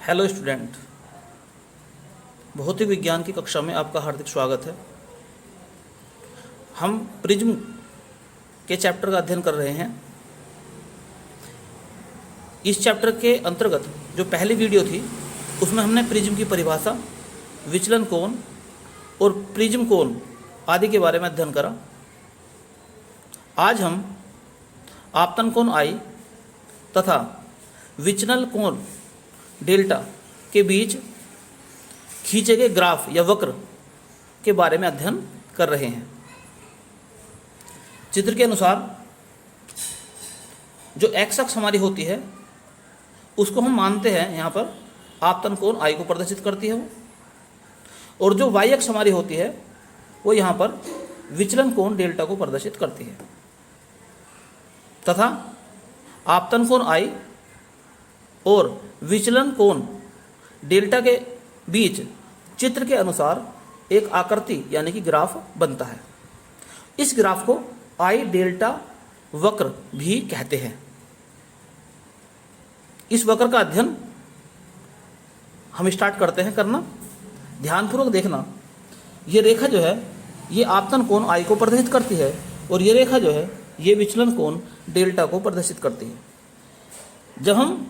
Hello student, भौतिक विज्ञान की कक्षा में आपका हार्दिक स्वागत है। हम प्रिज्म के चैप्टर का अध्ययन कर रहे हैं। इस चैप्टर के अंतर्गत जो पहली वीडियो थी उसमें हमने प्रिज्म की परिभाषा, विचलन कोण और प्रिज्म कोण आदि के बारे में अध्ययन करा। आज हम आपतन कोण आई तथा विचलन कोण डेल्टा के बीच खींचे गए ग्राफ या वक्र के बारे में अध्ययन कर रहे हैं। चित्र के अनुसार जो एक्स अक्ष हमारी होती है उसको हम मानते हैं यहाँ पर आपतन कोण आई को प्रदर्शित करती है वो, और जो वाई अक्ष हमारी होती है वो यहाँ पर विचलन कोण डेल्टा को प्रदर्शित करती है तथा आपतन कोण आई और विचलन कोण डेल्टा के बीच चित्र के अनुसार एक आकृति यानी कि ग्राफ बनता है। इस ग्राफ को आई डेल्टा वक्र भी कहते हैं। इस वक्र का अध्ययन हम स्टार्ट करते हैं करना। ध्यानपूर्वक देखना, ये रेखा जो है ये आपतन कोण आई को प्रदर्शित करती है और ये रेखा जो है ये विचलन कोण डेल्टा को प्रदर्शित करती है। जब हम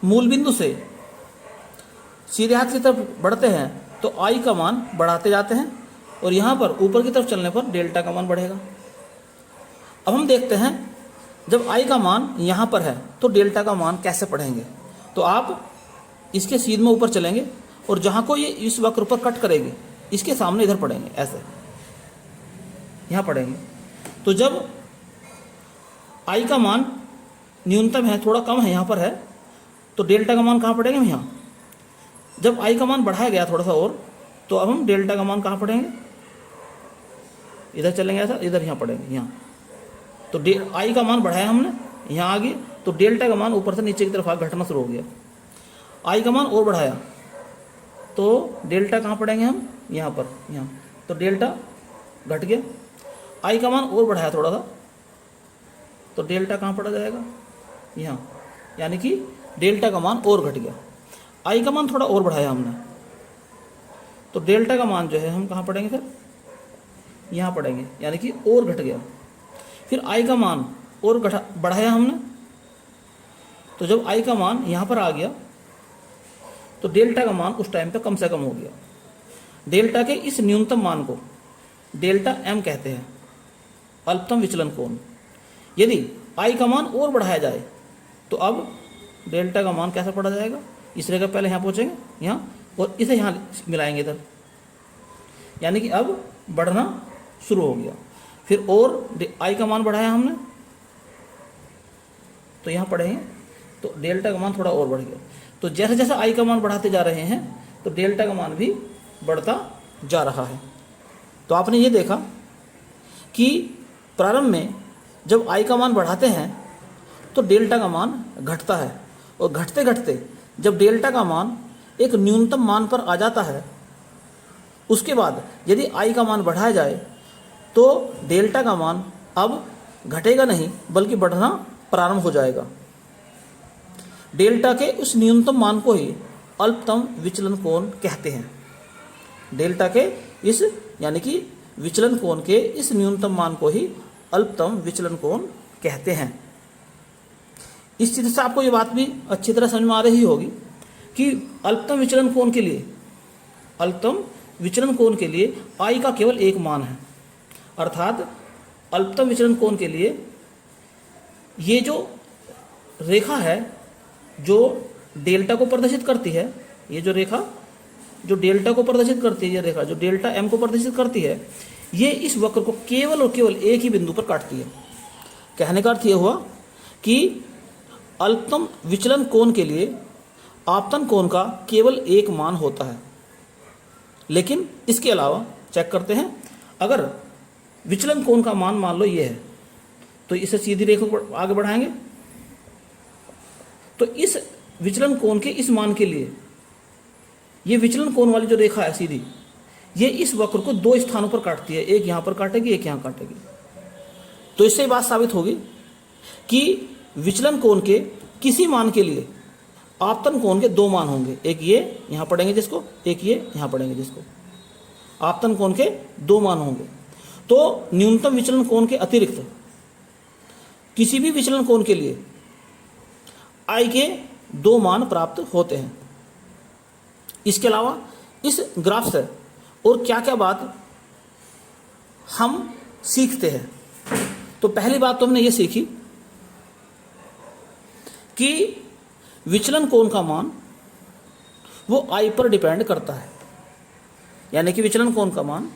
मूल बिंदु से सीधे हाथ की तरफ बढ़ते हैं तो आई का मान बढ़ाते जाते हैं और यहाँ पर ऊपर की तरफ चलने पर डेल्टा का मान बढ़ेगा। अब हम देखते हैं जब आई का मान यहाँ पर है तो डेल्टा का मान कैसे पढ़ेंगे। तो आप इसके सीध में ऊपर चलेंगे और जहाँ को ये इस वक्र पर कट करेगी इसके सामने इधर पढ़ेंगे, ऐसे यहाँ पढ़ेंगे। तो जब आई का मान न्यूनतम है, थोड़ा कम है, यहाँ पर है, तो डेल्टा का मान कहाँ पढ़ेंगे हम यहाँ। जब आई का मान बढ़ाया गया थोड़ा सा और, तो अब हम डेल्टा का मान कहाँ पढ़ेंगे, इधर चलेंगे ऐसा, इधर यहाँ पढ़ेंगे यहाँ। तो आई का मान बढ़ाया हमने, यहाँ आ गए तो डेल्टा का मान ऊपर से नीचे की तरफ घटना शुरू हो गया। आई का मान और बढ़ाया तो डेल्टा कहाँ पढ़ेंगे हम, यहाँ पर, यहाँ। तो डेल्टा घट गया। आई का मान और बढ़ाया थोड़ा सा तो डेल्टा कहाँ पढ़ा जाएगा, यहाँ, यानी कि डेल्टा का मान और घट गया। आई का मान थोड़ा और बढ़ाया हमने तो डेल्टा का मान जो है हम कहाँ पढ़ेंगे, फिर यहाँ पढ़ेंगे, यानी कि और घट गया। फिर आई का मान और बढ़ाया हमने, तो जब आई का मान यहाँ पर आ गया तो डेल्टा का मान उस टाइम पे कम से कम हो गया। डेल्टा के इस न्यूनतम मान को डेल्टा एम कहते हैं, अल्पतम विचलन कोण। यदि आई का मान और बढ़ाया जाए तो अब डेल्टा का मान कैसा पढ़ा जाएगा, इस रेखा पहले यहाँ पहुँचेंगे यहाँ और इसे यहाँ मिलाएंगे इधर, यानी कि अब बढ़ना शुरू हो गया। फिर और आई का मान बढ़ाया हमने तो यहाँ पढ़ेंगे तो डेल्टा का मान थोड़ा और बढ़ गया। तो जैसे जैसे आई का मान बढ़ाते जा रहे हैं तो डेल्टा का मान भी बढ़ता जा रहा है। तो आपने ये देखा कि प्रारंभ में जब आई का मान बढ़ाते हैं तो डेल्टा का मान घटता है और घटते घटते जब डेल्टा का मान एक न्यूनतम मान पर आ जाता है, उसके बाद यदि आई का मान बढ़ाया जाए तो डेल्टा का मान अब घटेगा नहीं बल्कि बढ़ना प्रारंभ हो जाएगा। डेल्टा के उस न्यूनतम मान को ही अल्पतम विचलन कोण कहते हैं। डेल्टा के इस यानी कि विचलन कोण के इस न्यूनतम मान को ही अल्पतम विचलन कोण कहते हैं। इस चित्र से आपको ये बात भी अच्छी तरह समझ में आ रही होगी कि अल्पतम विचलन कोण के लिए आई का केवल एक मान है। अर्थात अल्पतम विचलन कोण के लिए ये जो रेखा है जो डेल्टा को प्रदर्शित करती है, ये जो रेखा जो डेल्टा को प्रदर्शित करती है, ये रेखा जो डेल्टा एम को प्रदर्शित करती है, ये इस वक्र को केवल और केवल एक ही बिंदु पर काटती है। कहने का अर्थ ये हुआ कि अल्पतम विचलन कोण के लिए आपतन कोण का केवल एक मान होता है। लेकिन इसके अलावा चेक करते हैं, अगर विचलन कोण का मान मान लो ये है तो इसे सीधी रेखा को आगे बढ़ाएंगे तो इस विचलन कोण के इस मान के लिए ये विचलन कोण वाली जो रेखा है सीधी, ये इस वक्र को दो स्थानों पर काटती है, एक यहाँ पर काटेगी, एक यहाँ काटेगी। तो इससे बात साबित होगी कि विचलन कोण के किसी मान के लिए आपतन कोण के दो मान होंगे, एक ये यहाँ पढ़ेंगे जिसको, एक ये यहाँ पढ़ेंगे जिसको। आपतन कोण के दो मान होंगे। तो न्यूनतम विचलन कोण के अतिरिक्त किसी भी विचलन कोण के लिए I के दो मान प्राप्त होते हैं। इसके अलावा इस ग्राफ से और क्या क्या बात हम सीखते हैं। तो पहली बात तो हमने ये सीखी कि विचलन कोण का मान वो I पर डिपेंड करता है, यानी कि विचलन कोण का मान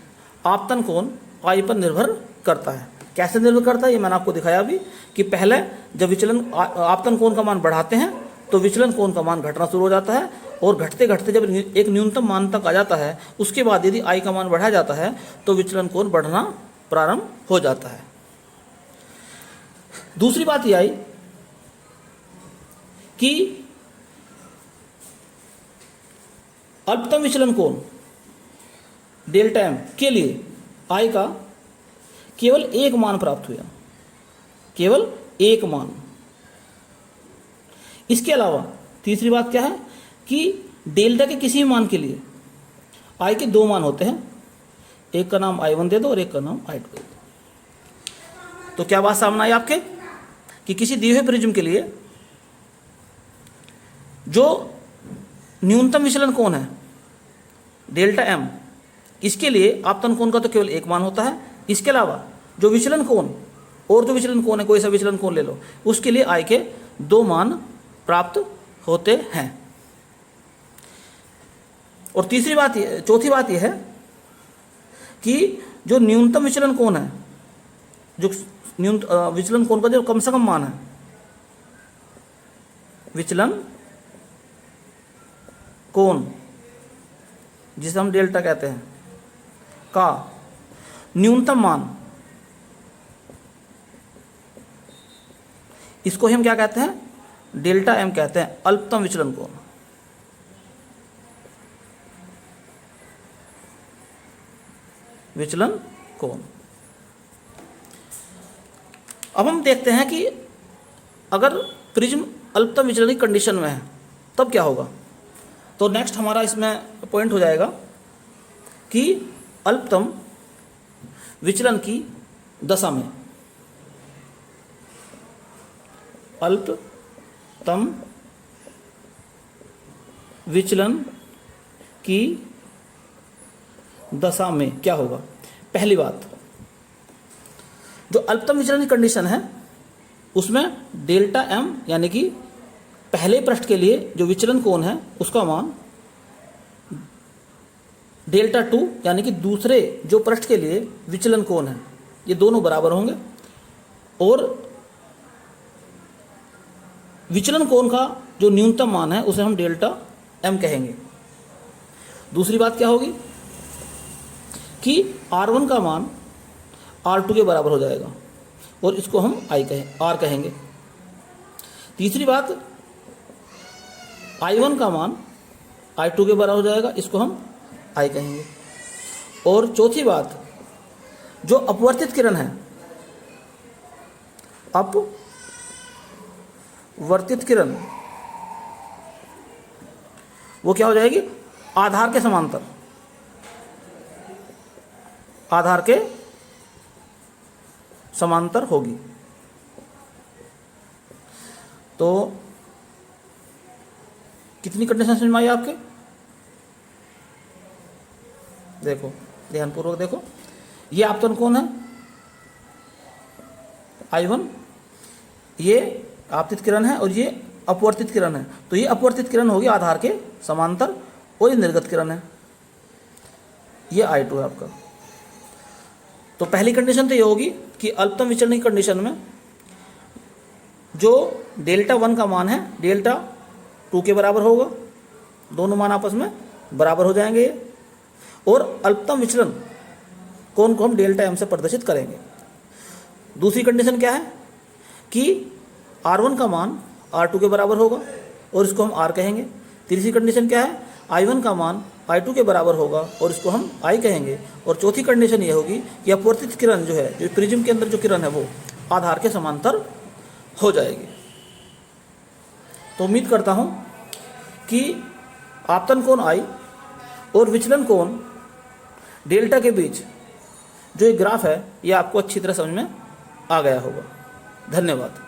आपतन कोण I पर निर्भर करता है। कैसे निर्भर करता है ये मैंने आपको दिखाया अभी कि पहले जब विचलन आपतन कोण का मान बढ़ाते हैं तो विचलन कोण का मान घटना शुरू हो जाता है, और घटते घटते जब एक न्यूनतम मान तक आ जाता है उसके बाद यदि I का मान बढ़ाया जाता है तो विचलन कोण बढ़ना प्रारंभ हो जाता है। दूसरी बात यह आई कि अल्पतम विचलन कोण डेल्टा एम के लिए I का केवल एक मान प्राप्त हुआ, केवल एक मान। इसके अलावा तीसरी बात क्या है कि डेल्टा के किसी भी मान के लिए I के दो मान होते हैं, एक का नाम I1 दे दो और एक का नाम I2 दे दो। तो क्या बात सामने आई आपके कि किसी दिए हुए प्रिज्म के लिए जो न्यूनतम विचलन कोण है डेल्टा एम, इसके लिए आपतन कोण का तो केवल एक मान होता है। इसके अलावा जो विचलन कोण और जो विचलन कोण है, कोई सा विचलन कोण ले लो, उसके लिए I के दो मान प्राप्त होते हैं। और तीसरी बात ये, चौथी बात यह है कि जो न्यूनतम विचलन कोण है, जो विचलन कोण का जो कम से कम मान है, विचलन कोण जिसे हम डेल्टा कहते हैं का न्यूनतम मान, इसको हम क्या कहते हैं, डेल्टा एम कहते हैं, अल्पतम विचलन कोण। विचलन कोण। अब हम देखते हैं कि अगर प्रिज्म अल्पतम विचलन की कंडीशन में है तब क्या होगा। तो नेक्स्ट हमारा इसमें पॉइंट हो जाएगा कि अल्पतम विचलन की दशा में, अल्पतम विचलन की दशा में क्या होगा। पहली बात, जो अल्पतम विचलन की कंडीशन है उसमें डेल्टा एम यानी कि पहले पृष्ठ के लिए जो विचलन कोण है उसका मान डेल्टा 2 यानी कि दूसरे जो पृष्ठ के लिए विचलन कोण है, ये दोनों बराबर होंगे, और विचलन कोण का जो न्यूनतम मान है उसे हम डेल्टा एम कहेंगे। दूसरी बात क्या होगी कि R1 का मान R2 के बराबर हो जाएगा और इसको हम R कहेंगे। तीसरी बात, I1 का मान I2 के बराबर हो जाएगा, इसको हम I कहेंगे। और चौथी बात, जो अपवर्तित किरण है, अपवर्तित किरण, वो क्या हो जाएगी, आधार के समांतर, आधार के समांतर होगी। तो कितनी कंडीशन समझ में आई आपके? देखो ध्यानपूर्वक देखो, ये आपतन कोण है I1, ये आपतित किरण है और ये अपवर्तित किरण है। तो ये अपवर्तित किरण होगी आधार के समांतर और ये निर्गत किरण है, ये I2 है आपका। तो पहली कंडीशन तो ये होगी कि अल्पतम विचलन की कंडीशन में जो डेल्टा 1 का मान है डेल्टा 2 के बराबर होगा, दोनों मान आपस में बराबर हो जाएंगे, और अल्पतम विचलन कोण को हम डेल्टा एम से प्रदर्शित करेंगे। दूसरी कंडीशन क्या है कि R1 का मान R2 के बराबर होगा और इसको हम R कहेंगे। तीसरी कंडीशन क्या है, I1 का मान I2 के बराबर होगा और इसको हम I कहेंगे। और चौथी कंडीशन ये होगी कि अपवर्तित किरण जो है, जो प्रिज्म के अंदर जो किरण है, वो आधार के समांतर हो जाएगी। तो उम्मीद करता हूँ कि आपतन कोण आई और विचलन कोण डेल्टा के बीच जो एक ग्राफ है ये आपको अच्छी तरह समझ में आ गया होगा। धन्यवाद।